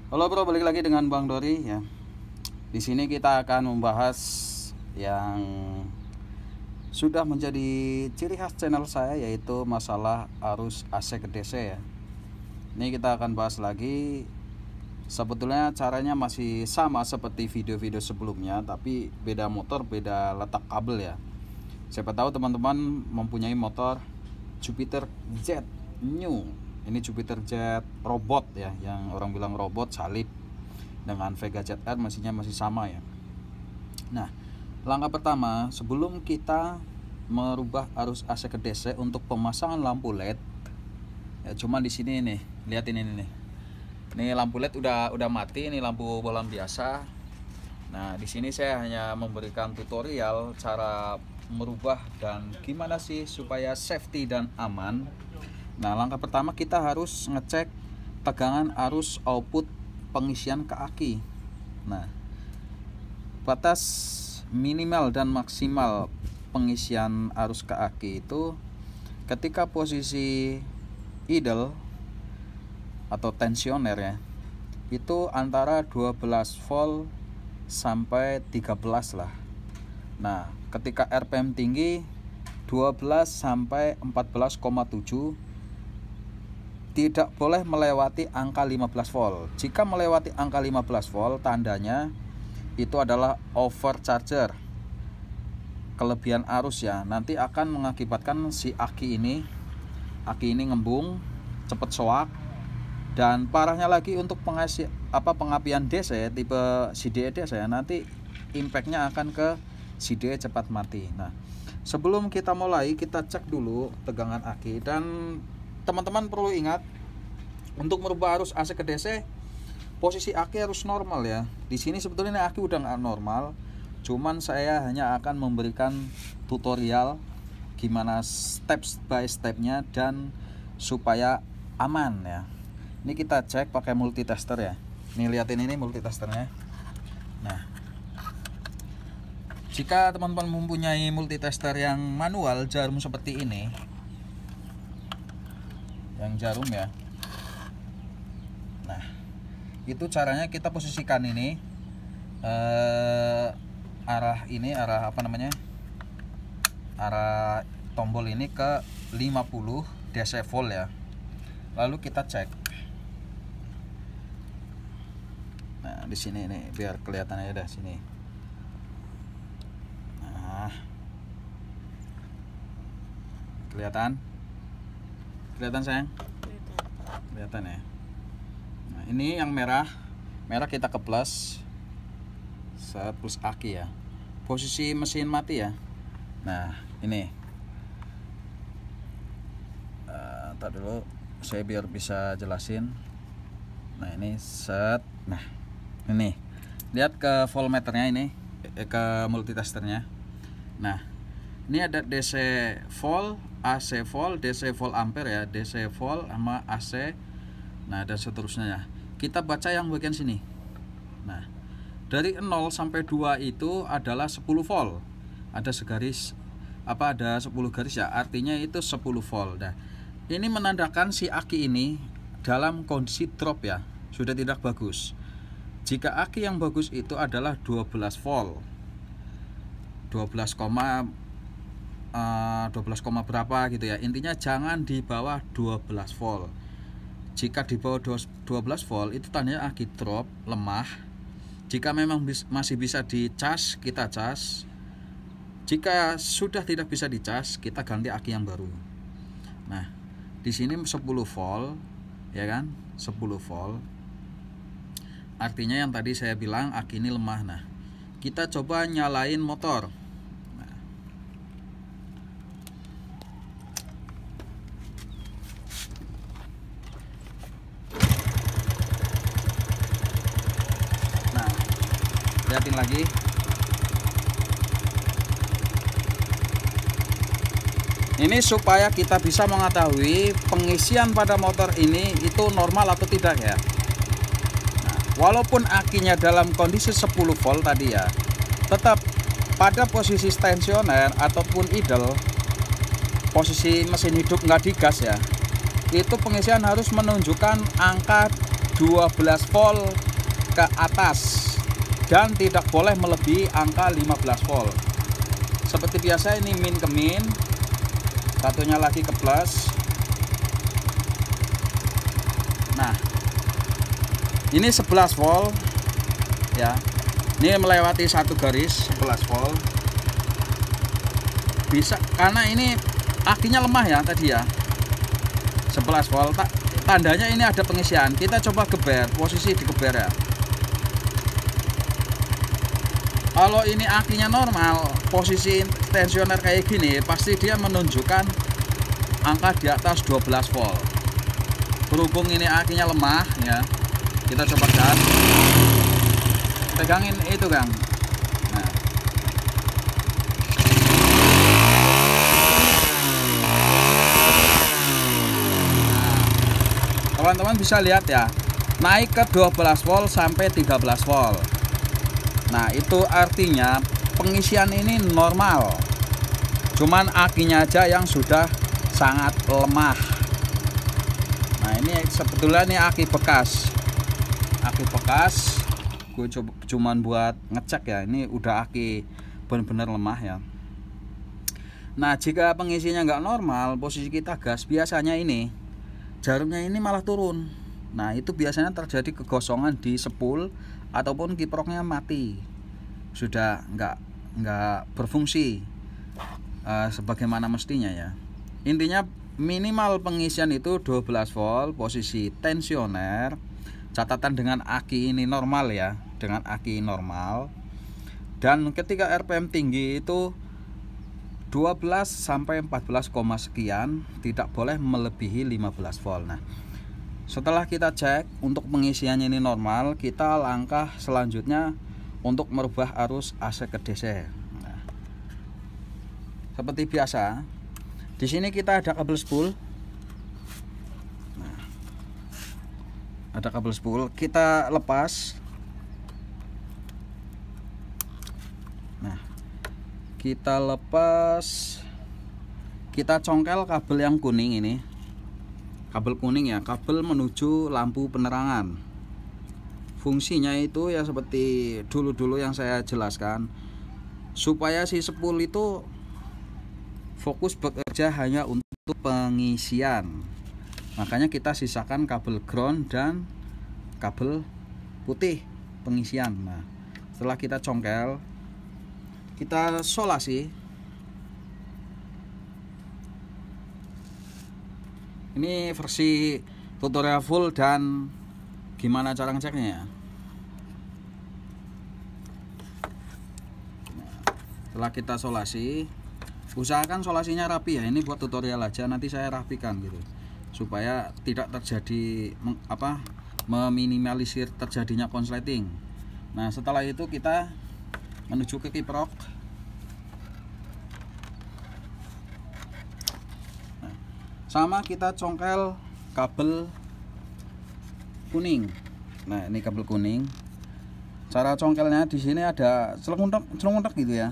Halo bro, balik lagi dengan Bang Dori ya. Di sini kita akan membahas yang sudah menjadi ciri khas channel saya, yaitu masalah arus AC ke DC ya. Ini kita akan bahas lagi. Sebetulnya caranya masih sama seperti video-video sebelumnya, tapi beda motor, beda letak kabel ya. Siapa tahu teman-teman mempunyai motor Jupiter Z New. Ini Jupiter Z robot ya, yang orang bilang robot salib, dengan Vega ZR mesinnya masih sama ya. Nah, langkah pertama sebelum kita merubah arus AC ke DC untuk pemasangan lampu LED ya, cuman di sini nih, lihat ini nih. Ini lampu LED udah mati, ini lampu bolam biasa. Nah, di sini saya hanya memberikan tutorial cara merubah dan gimana sih supaya safety dan aman. Nah, langkah pertama kita harus ngecek tegangan arus output pengisian ke aki. Nah, batas minimal dan maksimal pengisian arus ke aki itu ketika posisi idle atau tensioner ya, itu antara 12 volt sampai 13 lah. Nah, ketika RPM tinggi 12 sampai 14,7, tidak boleh melewati angka 15 volt. Jika melewati angka 15 volt, tandanya itu adalah overcharger, kelebihan arus ya. Nanti akan mengakibatkan si aki ini ngembung, cepet soak. Dan parahnya lagi untuk pengapian DC tipe CDE DC ya, nanti impactnya akan ke CDE cepat mati. Nah, sebelum kita mulai, kita cek dulu tegangan aki. Dan teman-teman perlu ingat, untuk merubah arus AC ke DC, posisi aki harus normal ya. Di sini sebetulnya aki udah nggak normal, cuman saya hanya akan memberikan tutorial gimana step by stepnya dan supaya aman ya. Ini kita cek pakai multitester ya. Nih, liatin ini multitesternya. Nah, jika teman-teman mempunyai multitester yang manual jarum seperti ini, yang jarum ya, nah itu caranya kita posisikan ini arah tombol ini ke 50 DC volt ya. Lalu kita cek. Nah, di sini nih biar kelihatan aja dah sini. Nah, kelihatan sayang? Kelihatan ya. Nah, ini yang merah kita ke plus, plus aki ya. Posisi mesin mati ya. Nah, ini ntar dulu saya biar bisa jelasin. Nah, ini set. Nah, ini lihat ke voltmeternya ini, ke multitesternya. Nah, ini ada DC volt, AC volt, DC volt ampere ya, DC volt sama AC. Nah, dan seterusnya. Kita baca yang bagian sini. Nah, dari 0 sampai 2 itu adalah 10 volt. Ada segaris ada 10 garis ya, artinya itu 10 volt. Nah, ini menandakan si aki ini dalam kondisi drop ya, sudah tidak bagus. Jika aki yang bagus itu adalah 12 volt. 12, berapa gitu ya. Intinya jangan di bawah 12 volt. Jika di bawah 12 volt itu tandanya aki drop, lemah. Jika memang masih bisa dicas, kita cas. Jika sudah tidak bisa dicas, kita ganti aki yang baru. Nah, di sini 10 volt ya kan? 10 volt. Artinya yang tadi saya bilang aki ini lemah. Nah, kita coba nyalain motor. Lihatin lagi. Ini supaya kita bisa mengetahui pengisian pada motor ini itu normal atau tidak ya. Nah, walaupun akinya dalam kondisi 10 volt tadi ya, tetap pada posisi tensioner ataupun idle, posisi mesin hidup nggak digas ya, itu pengisian harus menunjukkan angka 12 volt ke atas dan tidak boleh melebihi angka 15 volt. Seperti biasa ini min ke min, satunya lagi ke plus. Nah, ini 11 volt ya. Ini melewati satu garis 11 volt. Bisa karena ini akinya lemah ya tadi ya. 11 volt. Tandanya ini ada pengisian. Kita coba geber, posisi digeber ya. Kalau ini akinya normal, posisi tensioner kayak gini, pasti dia menunjukkan angka di atas 12 volt. Berhubung ini akinya lemah ya, kita coba gas. Pegangin itu Kang. Nah. Teman-teman bisa lihat ya, naik ke 12 volt sampai 13 volt. Nah, itu artinya pengisian ini normal. Cuman akinya aja yang sudah sangat lemah. Nah, ini sebetulnya ini aki bekas. Aki bekas. Gue cuman buat ngecek ya. Ini udah aki benar-benar lemah ya. Nah, jika pengisinya nggak normal, posisi kita gas, biasanya ini jarumnya ini malah turun. Nah, itu biasanya terjadi kegosongan di spool ataupun kiproknya mati, sudah nggak berfungsi sebagaimana mestinya ya. Intinya minimal pengisian itu 12 volt, posisi tensioner, catatan dengan aki ini normal ya, dengan aki normal. Dan ketika RPM tinggi itu 12 sampai 14, sekian, tidak boleh melebihi 15 volt. Nah, setelah kita cek untuk pengisiannya ini normal, kita langkah selanjutnya untuk merubah arus AC ke DC. Nah, seperti biasa, di sini kita ada kabel spool. Nah, ada kabel spool, kita lepas. Nah, kita lepas, kita congkel kabel yang kuning ini. Kabel kuning ya, kabel menuju lampu penerangan. Fungsinya itu ya seperti dulu-dulu yang saya jelaskan, supaya si spool itu fokus bekerja hanya untuk pengisian. Makanya kita sisakan kabel ground dan kabel putih pengisian. Nah, setelah kita congkel, kita solasi. Ini versi tutorial full dan gimana cara ngeceknya ya. Setelah kita solasi, usahakan solasinya rapi ya. Ini buat tutorial aja, nanti saya rapikan gitu, supaya tidak terjadi meminimalisir terjadinya konsleting. Nah, setelah itu kita menuju ke kiprok. Sama kita congkel kabel kuning. Nah, ini kabel kuning. Cara congkelnya di sini ada celunguntek gitu ya.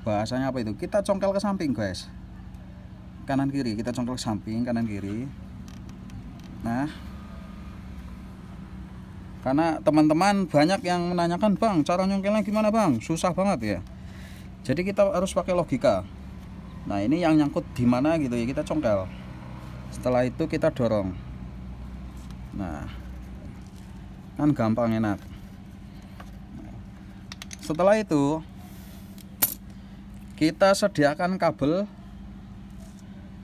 Bahasanya apa itu? Kita congkel ke samping, guys. Kanan kiri, kita congkel ke samping, kanan kiri. Nah, karena teman-teman banyak yang menanyakan, "Bang, cara nyongkelnya gimana, Bang? Susah banget ya." Jadi kita harus pakai logika. Nah, ini yang nyangkut di mana gitu ya, kita congkel. Setelah itu kita dorong. Nah, kan gampang, enak. Setelah itu kita sediakan kabel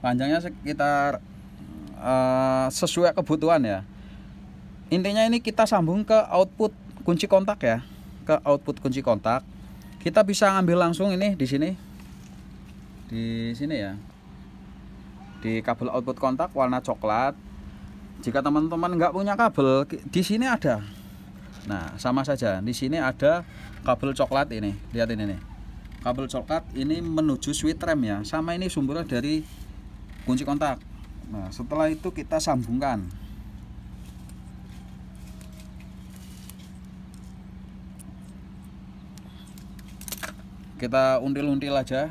panjangnya sekitar sesuai kebutuhan ya. Intinya ini kita sambung ke output kunci kontak ya, ke output kunci kontak. Kita bisa ngambil langsung ini di sini. Di sini ya, di kabel output kontak warna coklat. Jika teman-teman nggak punya kabel, di sini ada. Nah, sama saja, di sini ada kabel coklat ini, lihat ini nih, kabel coklat ini menuju switch rem ya, sama ini sumbernya dari kunci kontak. Nah, setelah itu kita sambungkan. Kita until-until aja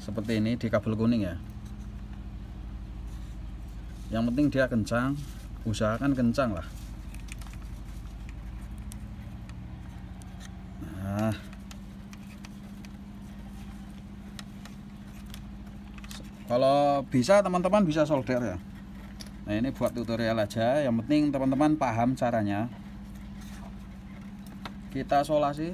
seperti ini di kabel kuning ya. Yang penting dia kencang, usahakan kencang lah. Nah, kalau bisa teman-teman bisa solder ya. Nah, ini buat tutorial aja, yang penting teman-teman paham caranya. Kita solasi.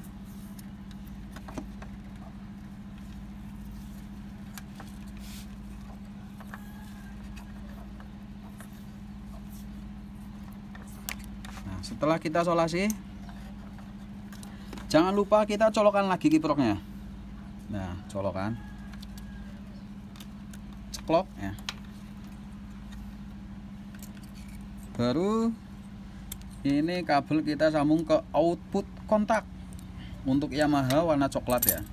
Nah, setelah kita solasi, jangan lupa kita colokan lagi kiproknya. Nah, colokan, ceklok ya. Baru ini kabel kita sambung ke output kontak untuk Yamaha warna coklat ya.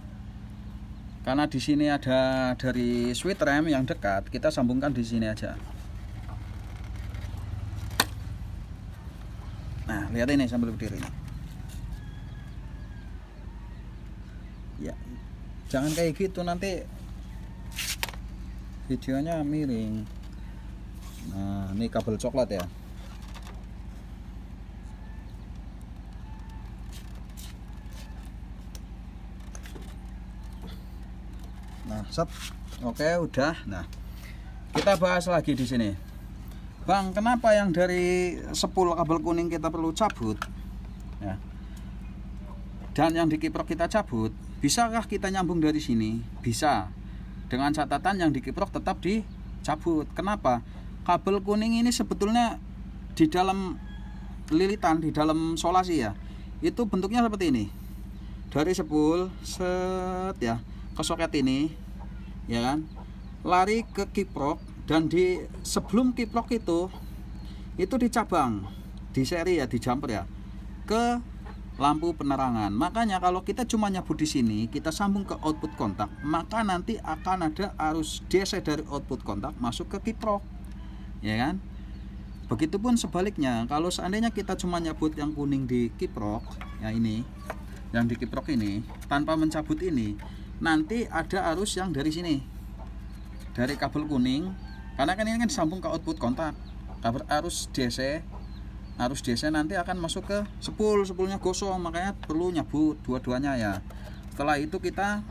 Karena di sini ada dari switch rem yang dekat, kita sambungkan di sini aja. Nah, lihat ini sambil berdiri. Ya, jangan kayak gitu, nanti videonya miring. Nah, ini kabel coklat ya. Nah, set. Oke, udah. Nah, kita bahas lagi di sini. Bang, kenapa yang dari spool kabel kuning kita perlu cabut? Ya. Dan yang di kiprok kita cabut, bisakah kita nyambung dari sini? Bisa. Dengan catatan yang di kiprok tetap dicabut. Kenapa? Kabel kuning ini sebetulnya di dalam lilitan, di dalam solasi ya, itu bentuknya seperti ini. Dari spool set ya ke soket ini ya kan, lari ke kiprok, dan di sebelum kiprok itu dicabang, di seri ya, di jumper ya, ke lampu penerangan. Makanya kalau kita cuma nyabut di sini, kita sambung ke output kontak, maka nanti akan ada arus DC dari output kontak masuk ke kiprok ya kan. Begitupun sebaliknya, kalau seandainya kita cuma nyabut yang kuning di kiprok ya, ini yang di kiprok ini tanpa mencabut ini, nanti ada arus yang dari sini, dari kabel kuning, karena kan ini kan disambung ke output kontak, kabel arus DC nanti akan masuk ke spoolnya gosong, makanya perlu nyabut dua-duanya ya. Setelah itu kita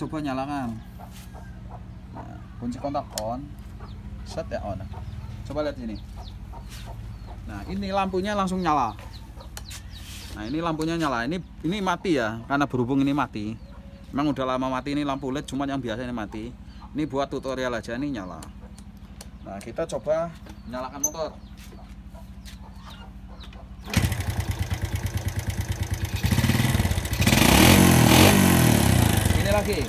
coba nyalakan. Nah, kunci kontak on, set ya, on. Coba lihat sini. Nah, ini lampunya langsung nyala. Nah, ini lampunya nyala. Ini mati ya, karena berhubung ini mati. Memang udah lama mati ini lampu LED, cuma yang biasa ini mati. Ini buat tutorial aja, ini nyala. Nah, kita coba nyalakan motor. Ini lagi.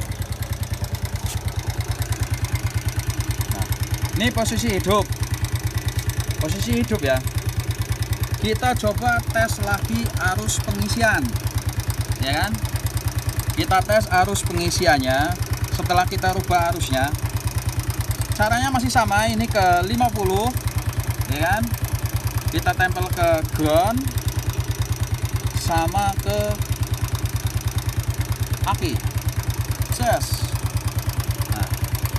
Nah, ini posisi hidup. Posisi hidup ya. Kita coba tes lagi arus pengisian. Ya kan? Kita tes arus pengisiannya. Setelah kita rubah arusnya, caranya masih sama, ini ke 50 ya kan. Kita tempel ke ground sama ke aki. Ses. Nah,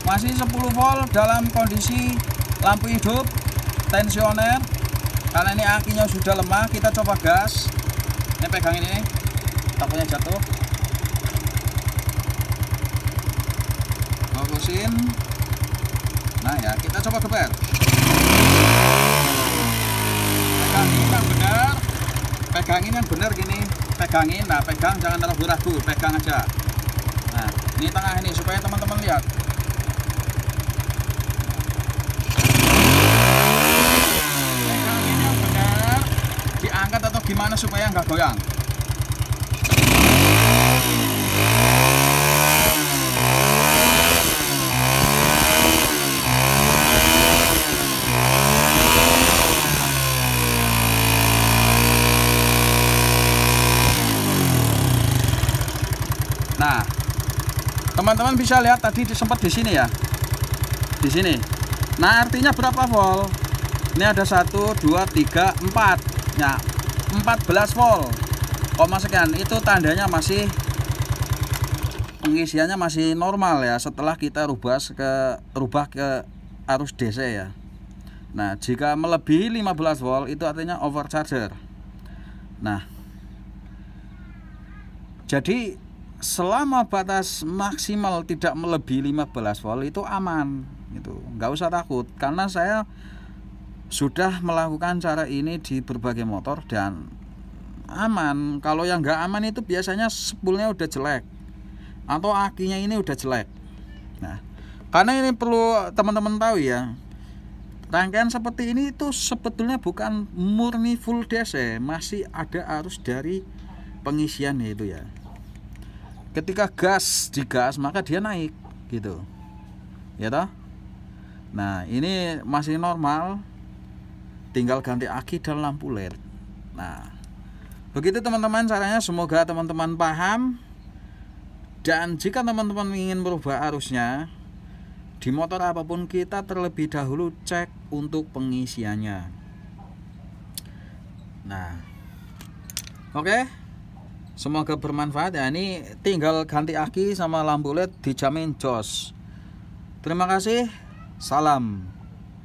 masih 10 volt dalam kondisi lampu hidup, tensioner. Karena ini akinya sudah lemah, kita coba gas. Ini pegang ini, takutnya jatuh. Fokusin. Nah ya, kita coba geber. Pegangin yang benar. Pegangin yang benar gini. Pegangin, nah pegang, jangan ragu-ragu, pegang aja. Nah, ini tengah ini supaya teman-teman lihat. Pegangin yang benar. Diangkat atau gimana supaya nggak goyang. Nah, teman-teman bisa lihat tadi sempat di sini ya, di sini. Nah, artinya berapa volt? Ini ada 1, 2, 3, 4, ya 14 volt, koma sekian. Itu tandanya masih pengisiannya masih normal ya. Setelah kita rubah ke arus DC ya. Nah, jika melebihi 15 volt itu artinya overcharger. Nah, jadi selama batas maksimal tidak melebihi 15 volt itu aman gitu. Nggak usah takut, karena saya sudah melakukan cara ini di berbagai motor dan aman. Kalau yang nggak aman itu biasanya spoolnya udah jelek atau akinya ini udah jelek. Nah, karena ini perlu teman-teman tahu ya, rangkaian seperti ini itu sebetulnya bukan murni full DC, masih ada arus dari pengisian itu ya. Ketika digas maka dia naik gitu ya toh. Nah, ini masih normal, tinggal ganti aki dan lampu LED. Nah, begitu teman-teman caranya, semoga teman-teman paham. Dan jika teman-teman ingin merubah arusnya di motor apapun, kita terlebih dahulu cek untuk pengisiannya. Nah, oke. Semoga bermanfaat ya. Ini tinggal ganti aki sama lampu LED dijamin jos. Terima kasih. Salam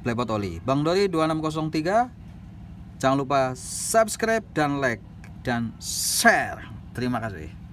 Blepot Oli. Bang Dori 2603. Jangan lupa subscribe dan like dan share. Terima kasih.